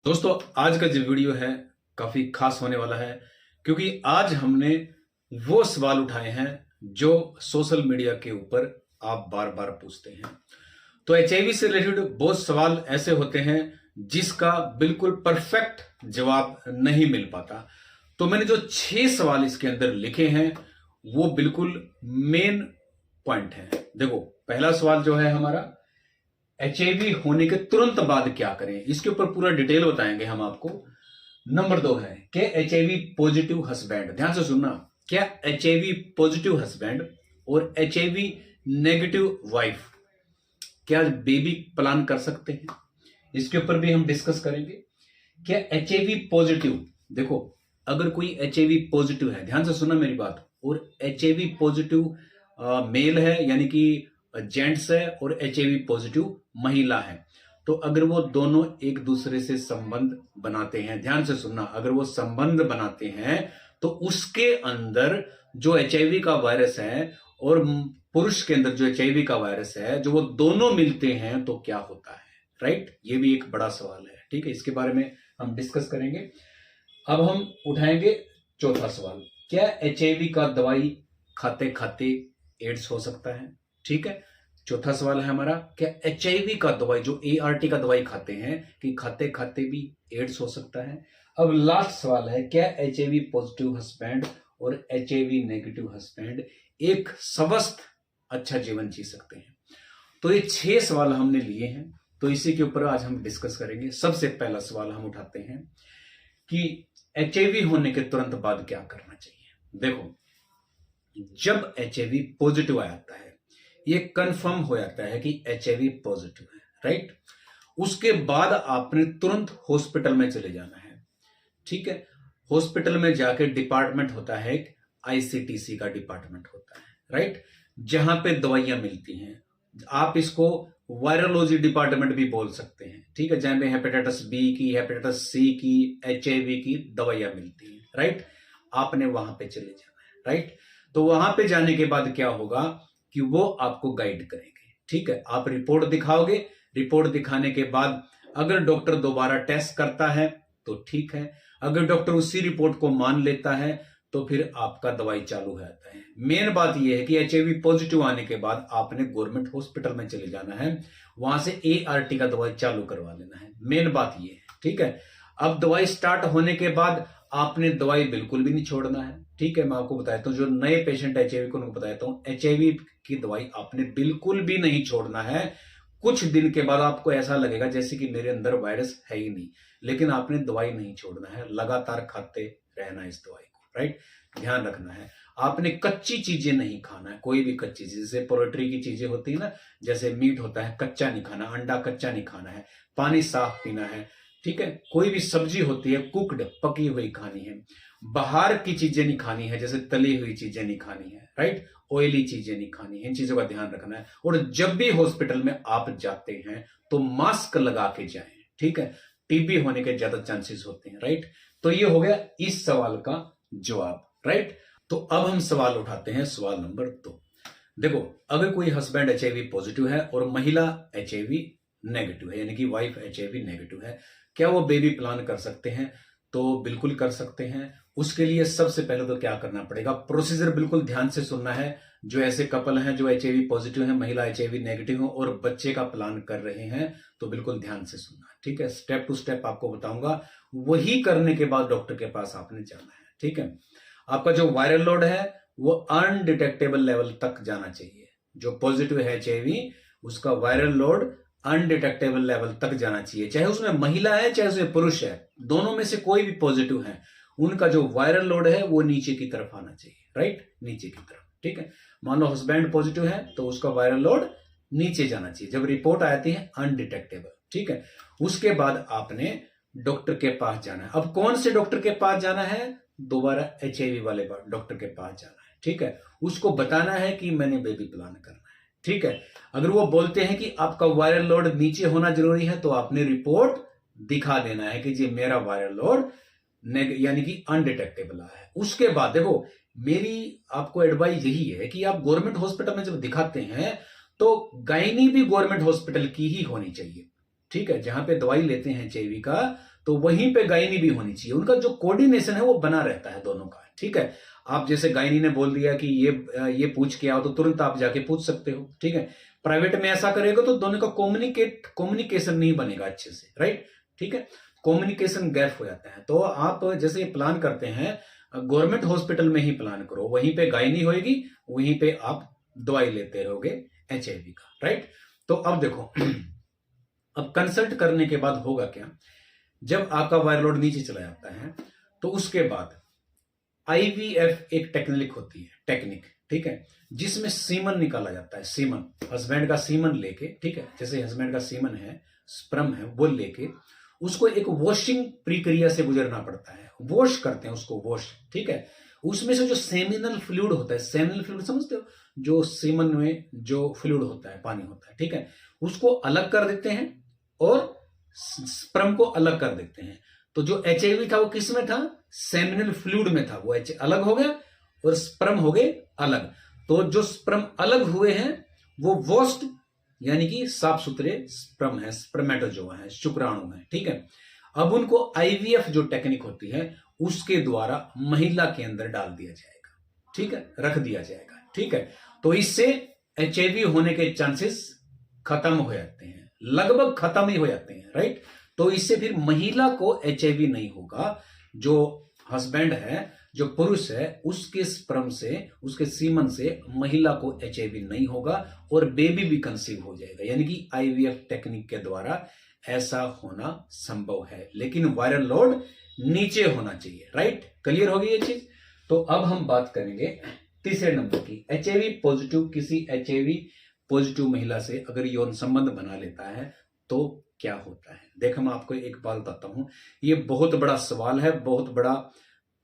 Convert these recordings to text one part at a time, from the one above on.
दोस्तों, आज का जो वीडियो है काफी खास होने वाला है क्योंकि आज हमने वो सवाल उठाए हैं जो सोशल मीडिया के ऊपर आप बार बार पूछते हैं। तो एचआईवी से रिलेटेड बहुत सवाल ऐसे होते हैं जिसका बिल्कुल परफेक्ट जवाब नहीं मिल पाता। तो मैंने जो 6 सवाल इसके अंदर लिखे हैं वो बिल्कुल मेन पॉइंट है। देखो, पहला सवाल जो है हमारा, एचआईवी होने के तुरंत बाद क्या करें, इसके ऊपर पूरा डिटेल बताएंगे हम आपको। नंबर 2 है, क्या एचआईवी पॉजिटिव हस्बैंड, ध्यान से सुनना, क्या एचआईवी पॉजिटिव हस्बैंड और एचआईवी नेगेटिव वाइफ क्या बेबी प्लान कर सकते हैं, इसके ऊपर भी हम डिस्कस करेंगे। क्या एचआईवी पॉजिटिव, देखो अगर कोई एचआईवी पॉजिटिव है, ध्यान से सुनना मेरी बात, और एचआईवी पॉजिटिव मेल है यानी कि जेंट्स है और एचआईवी पॉजिटिव महिला है, तो अगर वो दोनों एक दूसरे से संबंध बनाते हैं, ध्यान से सुनना, अगर वो संबंध बनाते हैं तो उसके अंदर जो एचआईवी का वायरस है और पुरुष के अंदर जो एचआईवी का वायरस है, जो वो दोनों मिलते हैं तो क्या होता है, राइट? ये भी एक बड़ा सवाल है, ठीक है, इसके बारे में हम डिस्कस करेंगे। अब हम उठाएंगे चौथा सवाल, क्या एचआईवी का दवाई खाते खाते एड्स हो सकता है? ठीक है, चौथा सवाल है हमारा, क्या एचआईवी का दवाई जो एआरटी का दवाई खाते हैं कि खाते खाते भी एड्स हो सकता है? अब लास्ट सवाल है, क्या एचआईवी पॉजिटिव हस्बैंड और एचआईवी नेगेटिव हस्बैंड एक स्वस्थ अच्छा जीवन जी सकते हैं? तो ये 6 सवाल हमने लिए हैं, तो इसी के ऊपर आज हम डिस्कस करेंगे। सबसे पहला सवाल हम उठाते हैं कि एचआईवी होने के तुरंत बाद क्या करना चाहिए। देखो, जब एचआईवी पॉजिटिव आ जाता है, ये कंफर्म हो जाता है कि एचआईवी पॉजिटिव है, राइट? उसके बाद आपने तुरंत हॉस्पिटल में चले जाना है, ठीक है। हॉस्पिटल में जाके डिपार्टमेंट होता है, आईसीटीसी का डिपार्टमेंट होता है, राइट, जहां पे दवाइयां मिलती हैं। आप इसको वायरोलॉजी डिपार्टमेंट भी बोल सकते हैं, ठीक है, जहां पे हेपेटाइटिस बी की, हेपेटाइटिस सी की, एचआईवी की दवाइयां मिलती हैं, राइट। आपने वहां पे चले जाना है, राइट। तो वहां पे जाने के बाद क्या होगा कि वो आपको गाइड करेंगे, ठीक है। आप रिपोर्ट दिखाओगे, रिपोर्ट दिखाने के बाद अगर डॉक्टर दोबारा टेस्ट करता है तो ठीक है, अगर डॉक्टर उसी रिपोर्ट को मान लेता है तो फिर आपका दवाई चालू हो जाता है। मेन बात यह है कि एचआईवी पॉजिटिव आने के बाद आपने गवर्नमेंट हॉस्पिटल में चले जाना है, वहां से एआरटी का दवाई चालू करवा लेना है। मेन बात यह है, ठीक है। अब दवाई स्टार्ट होने के बाद आपने दवाई बिल्कुल भी नहीं छोड़ना है, ठीक है। मैं आपको बताता हूं, जो नए पेशेंट एचआईवी को उनको बताता हूं, एचआईवी की दवाई आपने बिल्कुल भी नहीं छोड़ना है। कुछ दिन के बाद आपको ऐसा लगेगा जैसे कि मेरे अंदर वायरस है ही नहीं, लेकिन आपने दवाई नहीं छोड़ना है, लगातार खाते रहना है इस दवाई को, राइट। ध्यान रखना है, आपने कच्ची चीजें नहीं खाना है, कोई भी कच्ची चीज, जैसे पोल्ट्री की चीजें होती है ना, जैसे मीट होता है, कच्चा नहीं खाना, अंडा कच्चा नहीं खाना है, पानी साफ पीना है, ठीक है। कोई भी सब्जी होती है कुक्ड, पकी हुई खानी है। बाहर की चीजें नहीं खानी है, जैसे तली हुई चीजें नहीं खानी है, राइट, ऑयली चीजें नहीं खानी है, इन चीजों का ध्यान रखना है। और जब भी हॉस्पिटल में आप जाते हैं तो मास्क लगा के जाएं, ठीक है, टीबी होने के ज्यादा चांसेस होते हैं, राइट। तो ये हो गया इस सवाल का जवाब, राइट। तो अब हम सवाल उठाते हैं, सवाल नंबर 2। देखो, अगर कोई हस्बैंड एचआईवी पॉजिटिव है और महिला एचआईवी नेगेटिव है, यानी कि वाइफ एचआईवी नेगेटिव है, क्या वो बेबी प्लान कर सकते हैं? तो बिल्कुल कर सकते हैं। उसके लिए सबसे पहले तो क्या करना पड़ेगा, प्रोसीजर बिल्कुल ध्यान से सुनना है। जो ऐसे कपल हैं जो एचआईवी पॉजिटिव हैं, महिला एचआईवी नेगेटिव हो और बच्चे का प्लान कर रहे हैं, तो बिल्कुल ध्यान से सुनना, ठीक है। स्टेप टू स्टेप आपको बताऊंगा, वही करने के बाद डॉक्टर के पास आपने जाना है, ठीक है। आपका जो वायरल लोड है वो अनडिटेक्टेबल लेवल तक जाना चाहिए। जो पॉजिटिव है एचआईवी, उसका वायरल लोड अनडिटेक्टेबल लेवल तक जाना चाहिए, चाहे उसमें महिला है चाहे उसमें पुरुष है, दोनों में से कोई भी पॉजिटिव है, उनका जो वायरल लोड है वो नीचे की तरफ आना चाहिए, राइट, नीचे की तरफ, ठीक है। मान लो हस्बैंड पॉजिटिव है तो उसका वायरल लोड नीचे जाना चाहिए जब रिपोर्ट आती है अनडिटेक्टेबल, ठीक है। उसके बाद आपने डॉक्टर के पास जाना है। अब कौन से डॉक्टर के पास जाना है? दोबारा एचआईवी वाले डॉक्टर के पास जाना है, ठीक है। उसको बताना है कि मैंने बेबी प्लान करना है, ठीक है। अगर वो बोलते हैं कि आपका वायरल लोड नीचे होना जरूरी है, तो आपने रिपोर्ट दिखा देना है कि जी मेरा वायरल लोड यानी कि अनडिटेक्टेबल आया है। उसके बाद देखो, मेरी आपको एडवाइस यही है कि आप गवर्नमेंट हॉस्पिटल में जब दिखाते हैं तो गायनी भी गवर्नमेंट हॉस्पिटल की ही होनी चाहिए, ठीक है। जहां पे दवाई लेते हैं एचआईवी का, तो वहीं पे गायनी भी होनी चाहिए। उनका जो कोऑर्डिनेशन है वो बना रहता है दोनों का, ठीक है। आप जैसे गायनी ने बोल दिया कि ये पूछ के आओ, तो तुरंत आप जाके पूछ सकते हो, ठीक है। प्राइवेट में ऐसा करेगा तो दोनों का कम्युनिकेशन नहीं बनेगा अच्छे से, राइट, ठीक है। कम्युनिकेशन गैप हो जाता है। तो आप जैसे प्लान करते हैं गवर्नमेंट हॉस्पिटल में ही प्लान करो, वहीं पे गायनी होएगी, वहीं पे आप दवाई लेते रहोगे HIV का, राइट। तो अब देखो अब कंसल्ट करने के बाद होगा क्या, जब आपका वायर लोड नीचे चला जाता है तो उसके बाद IVF एक टेक्निक होती है, टेक्निक, ठीक है, जिसमें सीमन निकाला जाता है। सीमन, हस्बैंड का सीमन लेके, ठीक है, जैसे हस्बैंड का सीमन है, स्पर्म है, वो लेके उसको एक वॉशिंग प्रक्रिया से गुजरना पड़ता है। वॉश करते हैं उसको, वॉश, ठीक है। उसमें से जो सेमिनल फ्लूइड होता है, सेमिनल फ्लूइड समझते हो, जो सीमन में जो फ्लूइड होता है, पानी होता है, ठीक है, उसको अलग कर देते हैं और स्पर्म को अलग कर देते हैं। तो जो HIV था वो किस में था, सेमिनल फ्लूइड में था, वो अलग हो गया और स्पर्म हो गए अलग। तो जो स्पर्म अलग हुए हैं वो वॉश्ड, यानी कि साफ सुथरे स्पर्म है, स्पर्मेटोजोआ है, शुक्राणु है, ठीक है। अब उनको IVF जो टेक्निक होती है उसके द्वारा महिला के अंदर डाल दिया जाएगा, ठीक है, रख दिया जाएगा, ठीक है। तो इससे HIV होने के चांसेस खत्म हो जाते हैं, लगभग खत्म ही हो जाते हैं, राइट। तो इससे फिर महिला को HIV नहीं होगा। जो हस्बैंड है, जो पुरुष है, उसके स्पर्म से, उसके सीमन से महिला को HIV नहीं होगा और बेबी भी कंसीव हो जाएगा। यानी कि IVF टेक्निक के द्वारा ऐसा होना संभव है, लेकिन वायरल लोड नीचे होना चाहिए, राइट। क्लियर होगी ये चीज। तो अब हम बात करेंगे तीसरे नंबर की, HIV पॉजिटिव, किसी HIV पॉजिटिव महिला से अगर यौन संबंध बना लेता है तो क्या होता है। देखो मैं आपको एक बात बताता हूं, ये बहुत बड़ा सवाल है, बहुत बड़ा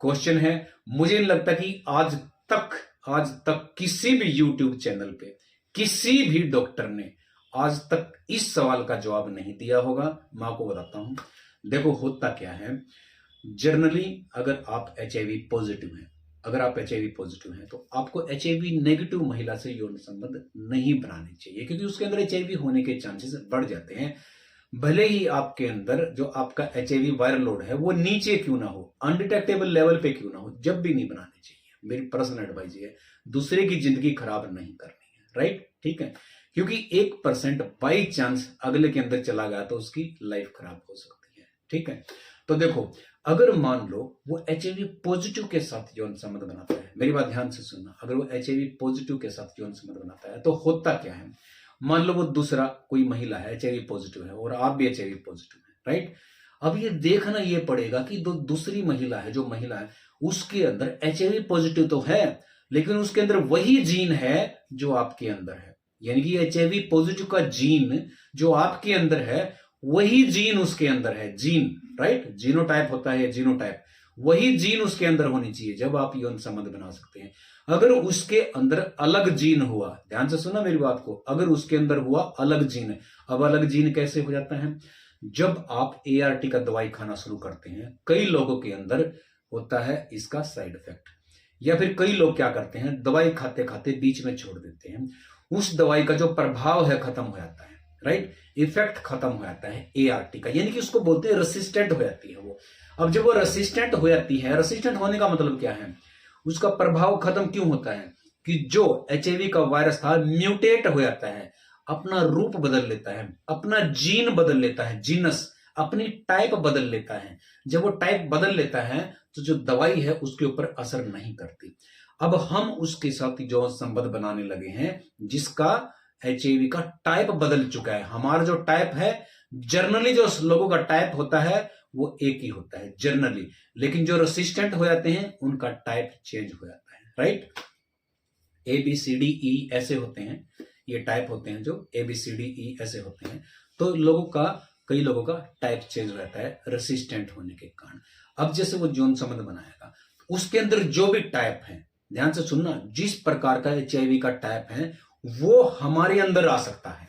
क्वेश्चन है। मुझे नहीं लगता कि आज तक किसी भी यूट्यूब चैनल पे किसी भी डॉक्टर ने आज तक इस सवाल का जवाब नहीं दिया होगा। मैं आपको बताता हूं, देखो होता क्या है, जनरली अगर आप HIV पॉजिटिव हैं, अगर आप HIV पॉजिटिव हैं तो आपको HIV नेगेटिव महिला से यौन संबंध नहीं बनाने चाहिए, क्योंकि उसके अंदर HIV होने के चांसेस बढ़ जाते हैं। भले ही आपके अंदर जो आपका HIV वायरल लोड है वो नीचे क्यों ना हो, अनडिटेक्टेबल लेवल पे क्यों ना हो, जब भी नहीं बनाने चाहिए। मेरी पर्सनल एडवाइस ये है, दूसरे की जिंदगी खराब नहीं करनी है, राइट, ठीक है। क्योंकि 1% बाई चांस अगले के अंदर चला गया तो उसकी लाइफ खराब हो सकती है, ठीक है। तो देखो अगर मान लो वो HIV पॉजिटिव के साथ यौन संबंध बनाता है, मेरी बात ध्यान से सुनना, अगर वो HIV पॉजिटिव के साथ यौन संबंध बनाता है तो होता क्या है, मान लो वो दूसरा कोई महिला है HIV पॉजिटिव है और आप भी HIV पॉजिटिव है, राइट। अब ये देखना ये पड़ेगा कि दूसरी महिला है, जो महिला है उसके अंदर HIV पॉजिटिव तो है, लेकिन उसके अंदर वही जीन है जो आपके अंदर है। यानी कि HIV पॉजिटिव का जीन जो आपके अंदर है वही जीन उसके अंदर है, जीन, राइट, जीनोटाइप होता है, जीनोटाइप, वही जीन उसके अंदर होनी चाहिए जब आप यौन संबंध बना सकते हैं। अगर उसके अंदर अलग जीन हुआ, ध्यान से सुना मेरी बात को, अगर उसके अंदर हुआ अलग जीन, अब अलग जीन कैसे हो जाता है, जब आप ART का दवाई खाना शुरू करते हैं, कई लोगों के अंदर होता है इसका साइड इफेक्ट, या फिर कई लोग क्या करते हैं दवाई खाते खाते बीच में छोड़ देते हैं, उस दवाई का जो प्रभाव है खत्म हो जाता है, राइट, इफेक्ट खत्म हो जाता है ART का, यानी कि उसको बोलते हैं रेसिस्टेंट हो जाती है वो। अब जब वो रेसिस्टेंट हो जाती है, रेसिस्टेंट होने का मतलब क्या है, उसका प्रभाव खत्म क्यों होता है कि जो HIV का वायरस था म्यूटेट हो जाता है, अपना रूप बदल लेता है, अपना जीन बदल लेता है, जीनस, अपनी टाइप बदल लेता है। जब वो टाइप बदल लेता है तो जो दवाई है उसके ऊपर असर नहीं करती। अब हम उसके साथ जो संबंध बनाने लगे हैं जिसका HIV का टाइप बदल चुका है। हमारा जो टाइप है, जर्नली जो लोगों का टाइप होता है वो एक ही होता है जर्नली, लेकिन जो रेसिस्टेंट हो जाते हैं उनका टाइप चेंज हो जाता है, राइट। ABCDE ऐसे होते हैं, ये टाइप होते हैं जो ABCDE ऐसे होते हैं। तो कई लोगों का टाइप चेंज हो जाता है रेसिस्टेंट होने के कारण। अब जैसे वो यौन संबंध बनाएगा, उसके अंदर जो भी टाइप है, ध्यान से सुनना, जिस प्रकार का HIV का टाइप है वो हमारे अंदर आ सकता है।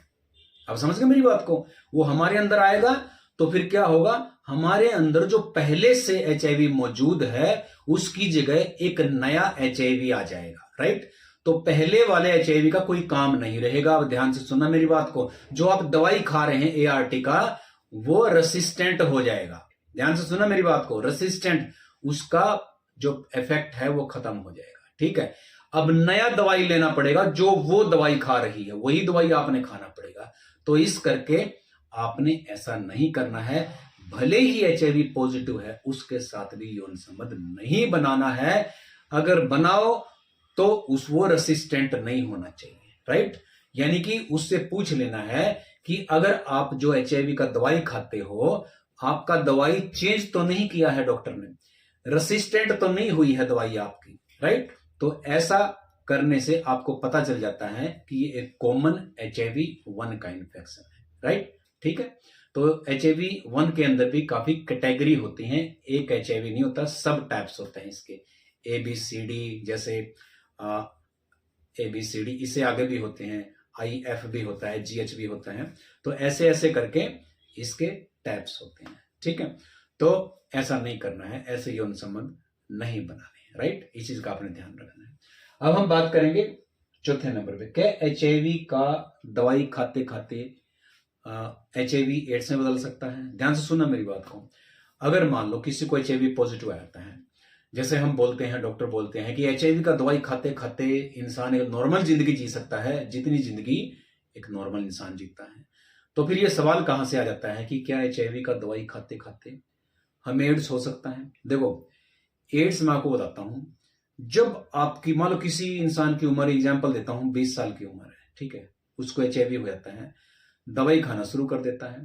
अब समझ गए मेरी बात को, वो हमारे अंदर आएगा तो फिर क्या होगा, हमारे अंदर जो पहले से HIV मौजूद है उसकी जगह एक नया HIV आ जाएगा, राइट। तो पहले वाले HIV का कोई काम नहीं रहेगा। अब ध्यान से सुनना मेरी बात को, जो आप दवाई खा रहे हैं ART का वो रेसिस्टेंट हो जाएगा। ध्यान से सुना मेरी बात को, रेसिस्टेंट, उसका जो इफेक्ट है वो खत्म हो जाएगा। ठीक है, अब नया दवाई लेना पड़ेगा, जो वो दवाई खा रही है वही दवाई आपने खाना पड़ेगा। तो इस करके आपने ऐसा नहीं करना है। भले ही एचआईवी पॉजिटिव है, उसके साथ भी यौन संबंध नहीं बनाना है। अगर बनाओ तो वो रेसिस्टेंट नहीं होना चाहिए, राइट। यानी कि उससे पूछ लेना है कि अगर आप जो एचआईवी का दवाई खाते हो, आपका दवाई चेंज तो नहीं किया है डॉक्टर ने, रेसिस्टेंट तो नहीं हुई है दवाई आपकी, राइट। तो ऐसा करने से आपको पता चल जाता है कि ये एक कॉमन HIV-1 का इन्फेक्शन है, राइट। ठीक है, तो HIV-1 के अंदर भी काफी कैटेगरी होती हैं, एक HIV नहीं होता, सब टाइप्स होते हैं इसके, ABCD, जैसे ABCD, इससे आगे भी होते हैं, IF भी होता है, GH भी होता है। तो ऐसे ऐसे करके इसके टाइप्स होते हैं। ठीक है, तो ऐसा नहीं करना है, ऐसे यौन संबंध नहीं बनाने हैं, राइट। इस चीज का आपने ध्यान रखना है। अब हम बात करेंगे चौथे नंबर पे, क्या HIV का दवाई खाते खाते HIV एड्स में बदल सकता है। ध्यान से सुनना मेरी बात को। अगर मान लो किसी को HIV पॉजिटिव आता है, जैसे हम बोलते हैं, डॉक्टर बोलते हैं कि HIV का दवाई खाते खाते इंसान एक नॉर्मल जिंदगी जी सकता है, जितनी जिंदगी एक नॉर्मल इंसान जीता है। तो फिर ये सवाल कहां से आ जाता है कि क्या HIV का दवाई खाते खाते हमें एड्स हो सकता है। देखो, एड्स मैं आपको बताता हूं, जब आपकी मान लो किसी इंसान की उम्र, एग्जाम्पल देता हूं, 20 साल की उम्र है, ठीक है, उसको HIV हो जाता है, दवाई खाना शुरू कर देता है,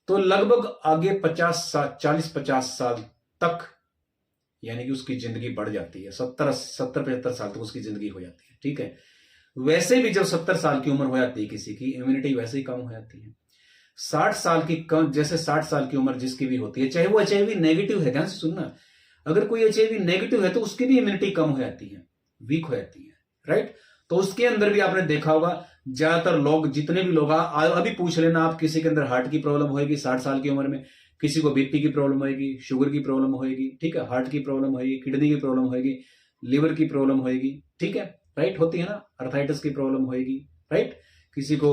तो लगभग आगे 40-50 साल तक, यानी कि उसकी जिंदगी बढ़ जाती है, 70-75 साल तक उसकी जिंदगी हो जाती है। ठीक है, वैसे भी जब 70 साल की उम्र हो जाती है किसी की, इम्यूनिटी वैसे ही कम हो जाती है। 60 साल की कम, जैसे 60 साल की उम्र जिसकी भी होती है, चाहे वो HIV नेगेटिव है, ध्यान से सुनना, अगर कोई HIV नेगेटिव है तो उसकी भी इम्यूनिटी कम हो जाती है, वीक हो जाती है, राइट। तो उसके अंदर भी आपने देखा होगा, ज्यादातर लोग, जितने भी लोग, अभी पूछ लेना आप, किसी के अंदर हार्ट की प्रॉब्लम होगी 60 साल की उम्र में, किसी को BP की प्रॉब्लम होगी, शुगर की प्रॉब्लम होगी, ठीक है, हार्ट की प्रॉब्लम होगी, किडनी की प्रॉब्लम होगी, लिवर की प्रॉब्लम होगी, ठीक है, राइट, होती है ना, अर्थराइटिस की प्रॉब्लम होगी, राइट, किसी को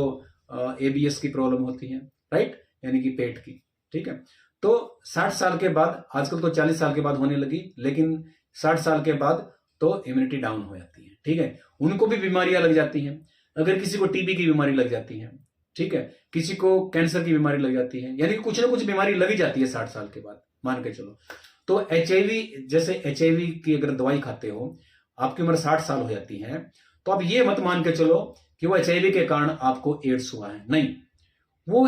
ABS की प्रॉब्लम होती है, राइट, यानी कि पेट की। ठीक है, तो 60 साल के बाद, आजकल तो 40 साल के बाद होने लगी, लेकिन 60 साल के बाद तो इम्यूनिटी डाउन हो जाती है। ठीक है, उनको भी बीमारियां लग जाती हैं। अगर किसी को TB की बीमारी लग जाती है, ठीक है, किसी को कैंसर की बीमारी लग जाती है, यानी कि कुछ ना कुछ बीमारी लगी जाती है 60 साल के बाद, मान के चलो। तो HIV, जैसे HIV की अगर दवाई खाते हो, आपकी उम्र 60 साल हो जाती है, तो आप ये मत मान के चलो कि वो HIV के कारण आपको एड्स हुआ है, नहीं, वो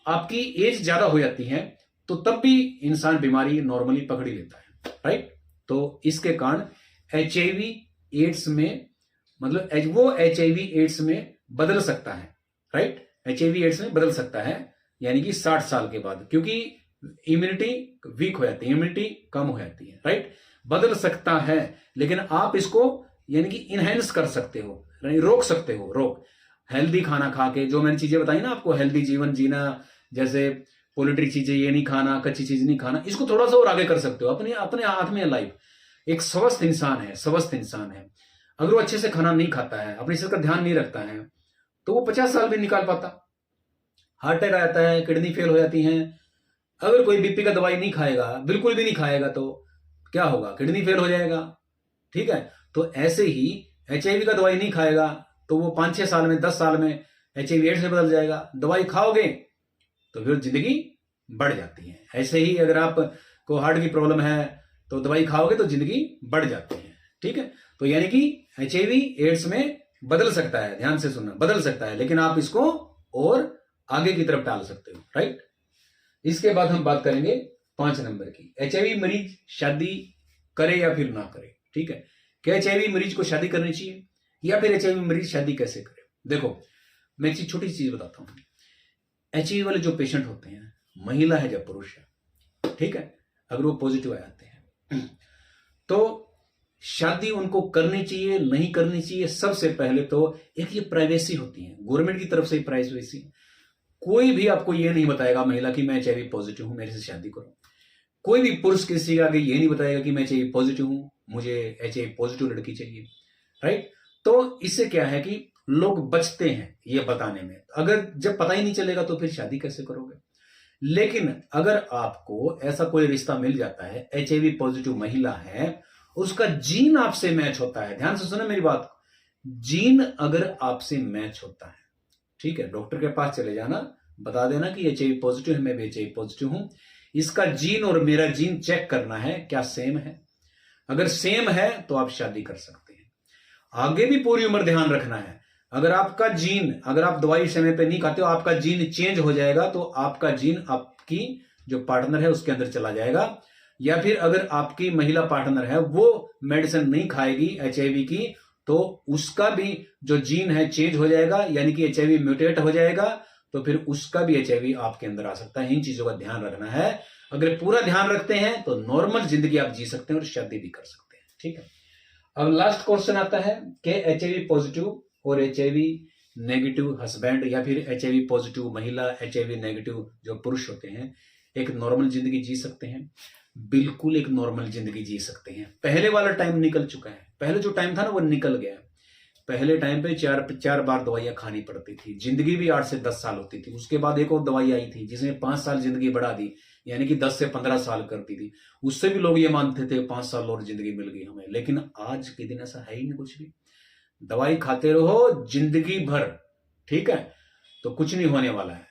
आपकी एज ज्यादा हो जाती है तो तब भी इंसान बीमारी नॉर्मली पकड़ ही लेता है, राइट। तो इसके कारण HIV एड्स में, मतलब वो HIV एड्स में बदल सकता है, राइट, HIV एड्स में बदल सकता है, यानी कि 60 साल के बाद, क्योंकि इम्यूनिटी वीक हो जाती है, इम्यूनिटी कम हो जाती है, राइट, बदल सकता है। लेकिन आप इसको यानी कि इनहेंस कर सकते हो, रोक सकते हो, हेल्दी खाना खा के, जो मैंने चीजें बताई ना आपको, हेल्दी जीवन जीना, जैसे पोल्ट्री चीजें ये नहीं खाना, कच्ची चीज नहीं खाना, इसको थोड़ा सा और आगे कर सकते हो, अपने अपने हाथ में लाइफ। एक स्वस्थ इंसान है, अगर वो अच्छे से खाना नहीं खाता है, अपने सेहत का ध्यान नहीं रखता है, तो वो 50 साल भी निकाल पाता। हार्ट अटैक आता है, किडनी फेल हो जाती है। अगर कोई BP का दवाई नहीं खाएगा, बिल्कुल भी नहीं खाएगा, तो क्या होगा, किडनी फेल हो जाएगा। ठीक है, तो ऐसे ही HIV का दवाई नहीं खाएगा तो वो 5-6 साल में, 10 साल में HIV एड्स में बदल जाएगा। दवाई खाओगे तो फिर जिंदगी बढ़ जाती है। ऐसे ही अगर आपको हार्ट की प्रॉब्लम है तो दवाई खाओगे तो जिंदगी बढ़ जाती है। ठीक है, तो यानी कि HIV एड्स में बदल सकता है, ध्यान से सुनना, बदल सकता है, लेकिन आप इसको और आगे की तरफ टाल सकते हो, राइट। इसके बाद हम बात करेंगे 5 नंबर की, HIV मरीज शादी करे या फिर ना करे। ठीक है, क्या HIV मरीज को शादी करनी चाहिए या फिर HIV मरीज शादी कैसे करे। देखो, मैं एक छोटी चीज बताता हूं, HIV वाले जो पेशेंट होते हैं, महिला है या पुरुष है, ठीक है, अगर वो पॉजिटिव आ जाते हैं तो शादी उनको करनी चाहिए नहीं करनी चाहिए। सबसे पहले तो एक ये प्राइवेसी होती है, गवर्नमेंट की तरफ से प्राइवेसी, कोई भी आपको ये नहीं बताएगा महिला की मैं HIV पॉजिटिव हूं, मेरे से शादी करो। कोई भी पुरुष किसी के आगे ये नहीं बताएगा कि मैं HIV पॉजिटिव हूं, मुझे HIV पॉजिटिव लड़की चाहिए, राइट। तो इससे क्या है कि लोग बचते हैं ये बताने में। अगर जब पता ही नहीं चलेगा तो फिर शादी कैसे करोगे। लेकिन अगर आपको ऐसा कोई रिश्ता मिल जाता है, एचआईवी पॉजिटिव महिला है, उसका जीन आपसे मैच होता है, ध्यान से सुनो मेरी बात, जीन अगर आपसे मैच होता है, ठीक है, डॉक्टर के पास चले जाना, बता देना कि एचआईवी पॉजिटिव है, मैं भी एचआईवी पॉजिटिव हूं, इसका जीन और मेरा जीन चेक करना है क्या सेम है। अगर सेम है तो आप शादी कर सकते हैं। आगे भी पूरी उम्र ध्यान रखना है, अगर आपका जीन, अगर आप दवाई समय पे नहीं खाते हो, आपका जीन चेंज हो जाएगा, तो आपका जीन आपकी जो पार्टनर है उसके अंदर चला जाएगा। या फिर अगर आपकी महिला पार्टनर है वो मेडिसिन नहीं खाएगी एचआईवी की, तो उसका भी जो जीन है चेंज हो जाएगा, यानी कि एचआईवी म्यूटेट हो जाएगा, तो फिर उसका भी एचआईवी आपके अंदर आ सकता है। इन चीजों का ध्यान रखना है। अगर पूरा ध्यान रखते हैं तो नॉर्मल जिंदगी आप जी सकते हैं और शादी भी कर सकते हैं, ठीक है। अब लास्ट क्वेश्चन आता है कि एचआईवी पॉजिटिव और एचआईवी नेगेटिव हस्बैंड या फिर एचआईवी पॉजिटिव महिला, एचआईवी नेगेटिव जो पुरुष होते हैं, एक नॉर्मल जिंदगी जी सकते हैं? बिल्कुल एक नॉर्मल जिंदगी जी सकते हैं। पहले वाला टाइम निकल चुका है, पहले जो टाइम था ना वो निकल गया। पहले टाइम पे चार बार दवाइयां खानी पड़ती थी, जिंदगी भी 8 से 10 साल होती थी। उसके बाद एक और दवाई आई थी जिसमें 5 साल जिंदगी बढ़ा दी, यानी कि 10 से 15 साल करती थी। उससे भी लोग ये मानते थे 5 साल और जिंदगी मिल गई हमें। लेकिन आज के दिन ऐसा है ही नहीं कुछ भी। दवाई खाते रहो जिंदगी भर, ठीक है, तो कुछ नहीं होने वाला है,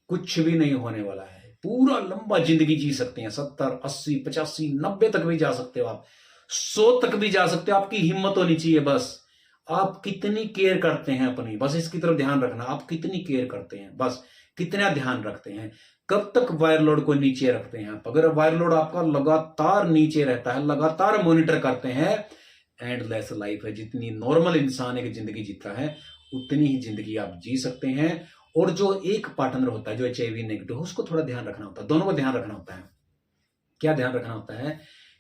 कुछ भी नहीं होने वाला है। पूरा लंबा जिंदगी जी सकते हैं, 70, 80, 85, 90 तक भी जा सकते हो आप, 100 तक भी जा सकते हो। आपकी हिम्मत होनी चाहिए बस। आप कितनी केयर करते हैं अपनी, बस इसकी तरफ ध्यान रखना। आप कितनी केयर करते हैं, बस कितना ध्यान रखते हैं, कब तक वायर लोड को नीचे रखते हैं आप। अगर वायर लोड आपका लगातार नीचे रहता है, लगातार मॉनिटर करते हैं, एंडलेस लाइफ है। जितनी नॉर्मल इंसान एक जिंदगी जीता है उतनी ही जिंदगी आप जी सकते हैं। और जो एक पार्टनर होता है जो एचआईवी नेगेटिव, उसको थोड़ा ध्यान रखना होता है, दोनों को ध्यान रखना होता है। क्या ध्यान रखना होता है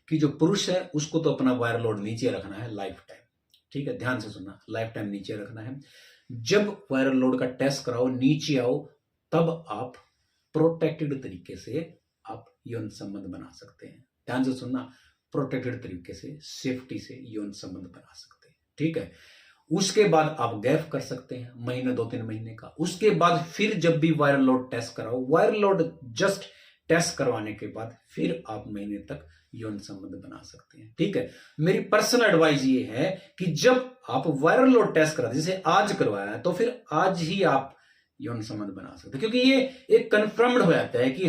कि जो पुरुष है उसको तो अपना वायर लोड नीचे रखना है लाइफ टाइम, ठीक है, ध्यान से सुनना, लाइफ टाइम नीचे रखना है। जब वायरल लोड का टेस्ट कराओ, नीचे आओ, तब आप प्रोटेक्टेड तरीके से आप यौन संबंध बना सकते हैं। ध्यान से सुनना, प्रोटेक्टेड तरीके से, सेफ्टी से यौन संबंध बना सकते हैं, ठीक है। उसके बाद आप गैप कर सकते हैं महीने, 2-3 महीने का। उसके बाद फिर जब भी वायरल लोड टेस्ट कराओ, वायरल लोड जस्ट टेस्ट करवाने के बाद फिर आप महीने तक यौन संबंध बना सकते हैं, ठीक है। मेरी पर्सनल एडवाइस ये है कि जब आप वायरल लोड टेस्ट करा, जैसे आज करवाया है, तो फिर आज ही आप यौन संबंध बना सकते हैं, क्योंकि ये एक कंफर्म्ड हो जाता है कि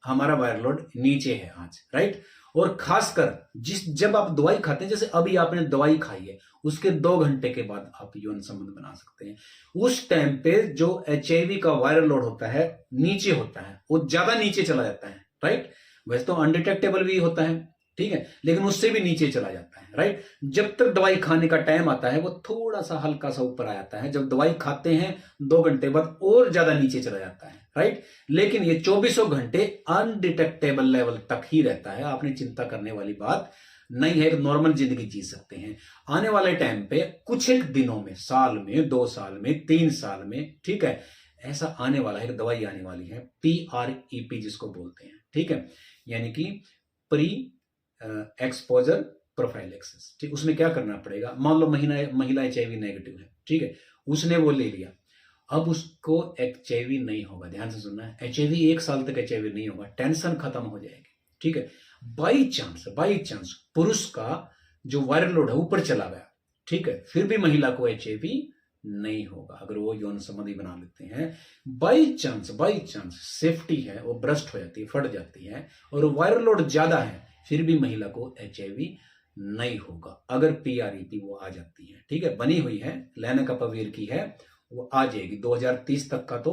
हमारा वायरल लोड नीचे है आज, राइट। और खासकर जब आप दवाई खाते हैं, जैसे अभी आपने दवाई खाई है, उसके 2 घंटे के बाद आप यौन संबंध बना सकते हैं। उस टाइम पे जो एचआईवी का वायरल लोड होता है नीचे होता है, वो ज्यादा नीचे चला जाता है, राइट। वैसे तो अनडिटेक्टेबल भी होता है, ठीक है, लेकिन उससे भी नीचे चला जाता है, राइट। जब तक दवाई खाने का टाइम आता है वो थोड़ा सा हल्का सा ऊपर आ जाता है, जब दवाई खाते हैं 2 घंटे बाद और ज्यादा नीचे चला जाता है, राइट। लेकिन ये 24 घंटे अनडिटेक्टेबल लेवल तक ही रहता है। आपने चिंता करने वाली बात नहीं है, एक नॉर्मल जिंदगी जी सकते हैं। आने वाले टाइम पे कुछ एक दिनों में, साल में, 2 साल में, 3 साल में, ठीक है, ऐसा आने वाला है, एक दवाई आने वाली है, PrEP जिसको बोलते हैं, ठीक है, यानी कि प्री एक्सपोजर प्रोफाइलेक्सिस, ठीक। उसमें क्या करना पड़ेगा, मान लो महिला एचआईवी नेगेटिव है, ठीक है, उसने वो ले लिया, अब उसको एचआईवी नहीं होगा। ध्यान से सुनना है, एचआईवी 1 साल तक एचआईवी नहीं होगा, टेंशन खत्म हो जाएगी, ठीक है। बाई चांस पुरुष का जो वायरल लोड है ऊपर चला गया, ठीक है, फिर भी महिला को एचआईवी नहीं होगा अगर वो यौन संबंधी बना लेते हैं। बाई चांस सेफ्टी है वो ब्रस्ट हो जाती है, फट जाती है, और वायरल लोड ज्यादा है, फिर भी महिला को एचआईवी नहीं होगा अगर PrEP वो आ जाती है, ठीक है, बनी हुई है, लेनाकापावीर की है, वो आ जाएगी 2030 तक का। तो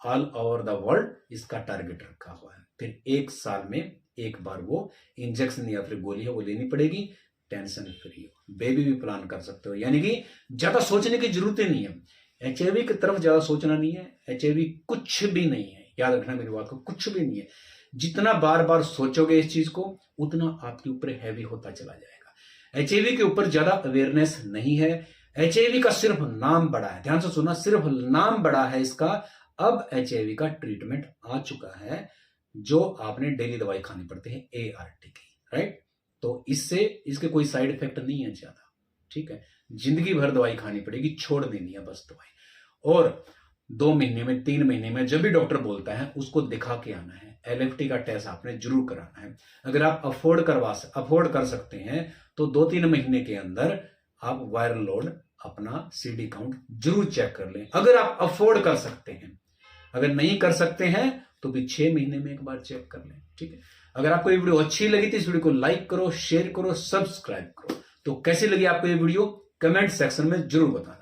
ऑल ओवर द वर्ल्ड इसका टारगेट रखा हुआ है। फिर 1 साल में एक बार वो इंजेक्शन या फिर गोली है वो लेनी पड़ेगी, टेंशन फ्री हो, बेबी भी प्लान कर सकते हो, यानी कि ज्यादा सोचने की जरूरत ही नहीं है। एचआईवी की तरफ ज्यादा सोचना नहीं है, एचआईवी कुछ भी नहीं है, याद रखना मेरी बात को, कुछ भी नहीं है। जितना बार बार सोचोगे इस चीज को उतना आपके ऊपर हैवी होता चला जाएगा। एचआईवी के ऊपर ज्यादा अवेयरनेस नहीं है, एचआईवी का सिर्फ नाम बड़ा है, ध्यान से सुना, सिर्फ नाम बड़ा है इसका। अब एचआईवी का ट्रीटमेंट आ चुका है, जो आपने डेली दवाई खानी पड़ती है ART की, राइट। तो इससे इसके कोई साइड इफेक्ट नहीं है ज्यादा, ठीक है, जिंदगी भर दवाई खानी पड़ेगी, छोड़ देनी है बस दवाई। और 2 महीने में, 3 महीने में, जब भी डॉक्टर बोलता है उसको दिखा के आना है। LFT का टेस्ट आपने जरूर कराना है। अगर आप अफोर्ड कर सकते हैं तो 2-3 महीने के अंदर आप वायरल लोड, अपना CD काउंट जरूर चेक कर लें, अगर आप अफोर्ड कर सकते हैं। अगर नहीं कर सकते हैं तो भी 6 महीने में एक बार चेक कर लें, ठीक है। अगर आपको ये वीडियो अच्छी लगी तो इस वीडियो को लाइक करो, शेयर करो, सब्सक्राइब करो। तो कैसी लगी आपको ये वीडियो कमेंट सेक्शन में जरूर बताना।